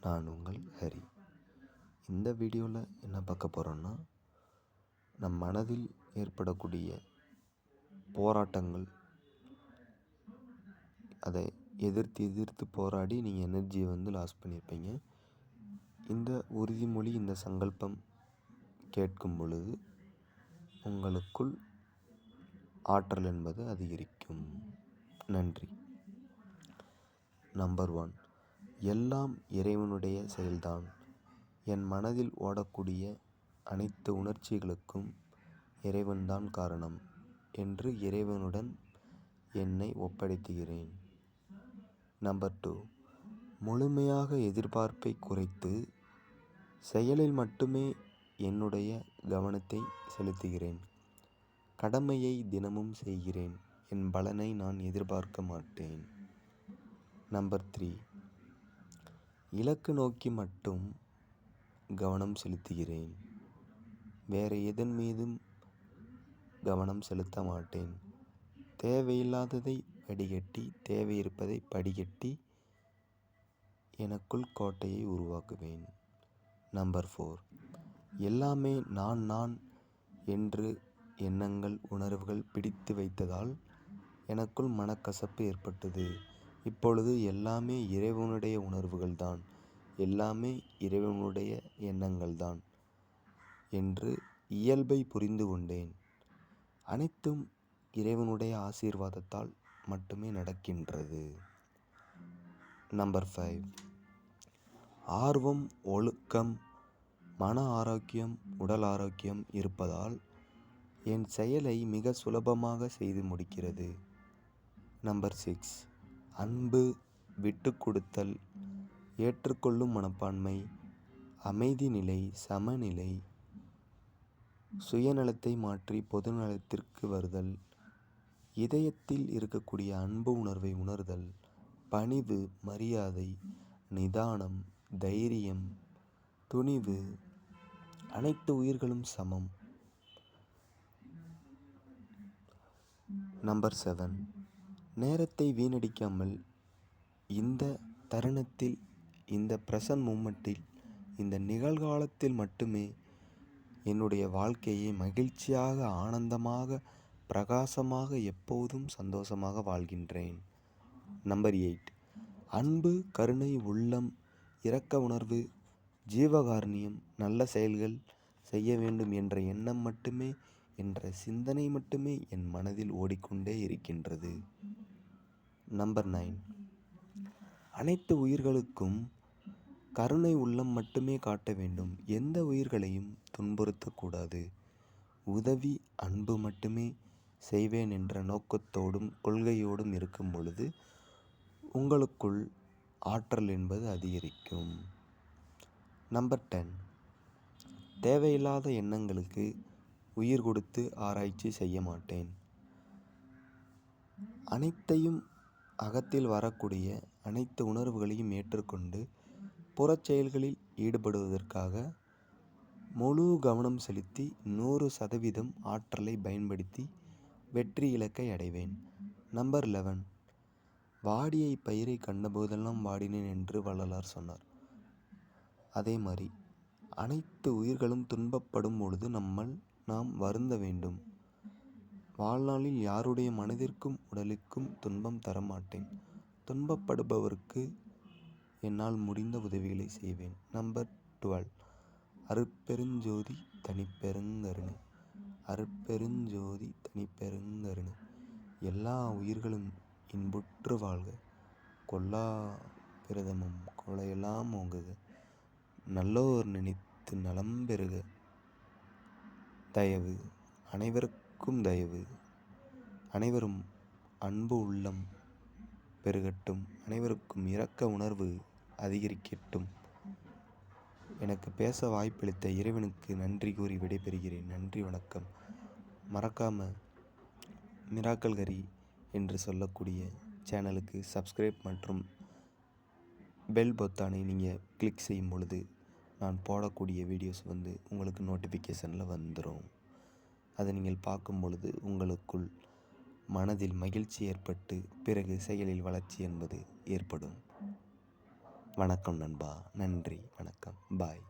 நான் உங்கள் ஹரி. இந்த வீடியோவில் என்ன பார்க்க போகிறோன்னா, நம் மனதில் ஏற்படக்கூடிய போராட்டங்கள், அதை எதிர்த்து போராடி நீங்கள் எனர்ஜியை லாஸ் பண்ணியிருப்பீங்க. இந்த உறுதிமொழி, இந்த சங்கல்பம் கேட்கும் பொழுது உங்களுக்குள் ஆற்றல் என்பது அதிகரிக்கும். நன்றி. நம்பர் 1, எல்லாம் இறைவனுடைய செயல்தான். என் மனதில் ஓடக்கூடிய அனைத்து உணர்ச்சிகளுக்கும் இறைவன்தான் காரணம் என்று இறைவனுடன் என்னை ஒப்படைத்துகிறேன். நம்பர் 2, முழுமையாக எதிர்பார்ப்பை குறைத்து செயலில் மட்டுமே என்னுடைய கவனத்தை செலுத்துகிறேன். கடமையை தினமும் செய்கிறேன். என் பலனை நான் எதிர்பார்க்க மாட்டேன். நம்பர் 3, இலக்கு நோக்கி மட்டும் கவனம் செலுத்துகிறேன். வேறு எதன் மீதும் கவனம் செலுத்த மாட்டேன். தேவையில்லாததை வடிகட்டி, தேவை இருப்பதை படிகட்டி எனக்குள் கோட்டையை உருவாக்குவேன். நம்பர் 4, எல்லாமே நான் என்று எண்ணங்கள், உணர்வுகள் பிடித்து வைத்ததால் எனக்குள் மனக்கசப்பு ஏற்பட்டது. இப்பொழுது எல்லாமே இறைவனுடைய உணர்வுகள்தான், எல்லாமே இறைவனுடைய எண்ணங்கள்தான் என்று இயல்பை புரிந்து கொண்டேன். அனைத்தும் இறைவனுடைய ஆசீர்வாதத்தால் மட்டுமே நடக்கின்றது. நம்பர் 5, ஆர்வம், ஒழுக்கம், மன ஆரோக்கியம், உடல் ஆரோக்கியம் இருப்பதால் என் செயலை மிக சுலபமாக செய்து முடிக்கிறது. நம்பர் 6, அன்பு, விட்டு கொடுத்தல், ஏற்றுக்கொள்ளும் மனப்பான்மை, அமைதி நிலை, சமநிலை, சுயநலத்தை மாற்றி பொதுநலத்திற்கு வருதல், இதயத்தில் இருக்கக்கூடிய அன்பு உணர்வை உணர்தல், பணிவு, மரியாதை, நிதானம், தைரியம், துணிவு, அனைத்து உயிர்களும் சமம். நம்பர் 7, நேரத்தை வீணடிக்காமல் இந்த தருணத்தில், இந்த ப்ரெசன்ட் மூமெண்ட்டில், இந்த நிகழ்காலத்தில் மட்டுமே என்னுடைய வாழ்க்கையை மகிழ்ச்சியாக, ஆனந்தமாக, பிரகாசமாக, எப்போதும் சந்தோஷமாக வாழ்கின்றேன். நம்பர் 8, அன்பு, கருணை, உள்ளம், இரக்க உணர்வு, ஜீவகாருண்யம், நல்ல செயல்கள் செய்ய வேண்டும் என்ற எண்ணம் மட்டுமே, என்ற சிந்தனை மட்டுமே என் மனதில் ஓடிக்கொண்டே இருக்கின்றது. நம்பர் 9, அனைத்து உயிர்களுக்கும் கருணை உள்ளம் மட்டுமே காட்ட வேண்டும். எந்த உயிர்களையும் துன்புறுத்தக்கூடாது. உதவி, அன்பு மட்டுமே செய்வேன் என்ற நோக்கத்தோடும் கொள்கையோடும் இருக்கும் பொழுது உங்களுக்குள் ஆற்றல் என்பது அதிகரிக்கும். நம்பர் 10, தேவையில்லாத எண்ணங்களுக்கு உயிர் கொடுத்து ஆராய்ச்சி செய்ய மாட்டேன். அனைத்தையும், அகத்தில் வரக்கூடிய அனைத்து உணர்வுகளையும் ஏற்றுக்கொண்டு புறச்செயல்களில் ஈடுபடுவதற்காக முழு கவனம் செலுத்தி 100% ஆற்றலை பயன்படுத்தி வெற்றி இலக்கை அடைவேன். நம்பர் 11, வாடியை பயிரை கண்டபோதெல்லாம் வாடினேன் என்று வள்ளலார் சொன்னார். அதே மாதிரி அனைத்து உயிர்களும் துன்பப்படும் பொழுது நாம் வருந்த வேண்டும். வாழ்நாளில் யாருடைய மனதிற்கும் உடலுக்கும் துன்பம் தரமாட்டேன். துன்பப்படுபவருக்கு என்னால் முடிந்த உதவிகளை செய்வேன். நம்பர் 12, அருட்பெருஞ்சோதி தனிப்பெருங்கருணை, அருட்பெருஞ்சோதி தனிப்பெருங்கருணை, எல்லா உயிர்களும் இன்புற்று வாழ்க, கொல்லா பிரதமும் கொலையெல்லாம் ஓங்குக, நல்லோர் நினைத்து நலம் பெறுக, தயவு, அனைவருக்கும் தயவு, அனைவரும் அன்பு உள்ளம் பெருகட்டும், அனைவருக்கும் இரக்க உணர்வு அதிகரிக்கட்டும். எனக்கு பேச வாய்ப்பளித்த இறைவனுக்கு நன்றி கூறி விடைபெறுகிறேன். நன்றி, வணக்கம். மறக்காமல் மிராக்கல் ஹரி என்று சொல்லக்கூடிய சேனலுக்கு சப்ஸ்கிரைப் மற்றும் பெல் பொத்தானை நீங்கள் கிளிக் செய்யும் பொழுது நான் போடக்கூடிய வீடியோஸ் உங்களுக்கு நோட்டிஃபிகேஷனில் வந்துடும். அதை நீங்கள் பார்க்கும் பொழுது உங்களுக்குள் மனதில் மகிழ்ச்சி ஏற்பட்டு பிறகு செயலில் வளர்ச்சி என்பது ஏற்படும். வணக்கம் நண்பா. நன்றி, வணக்கம், பாய்.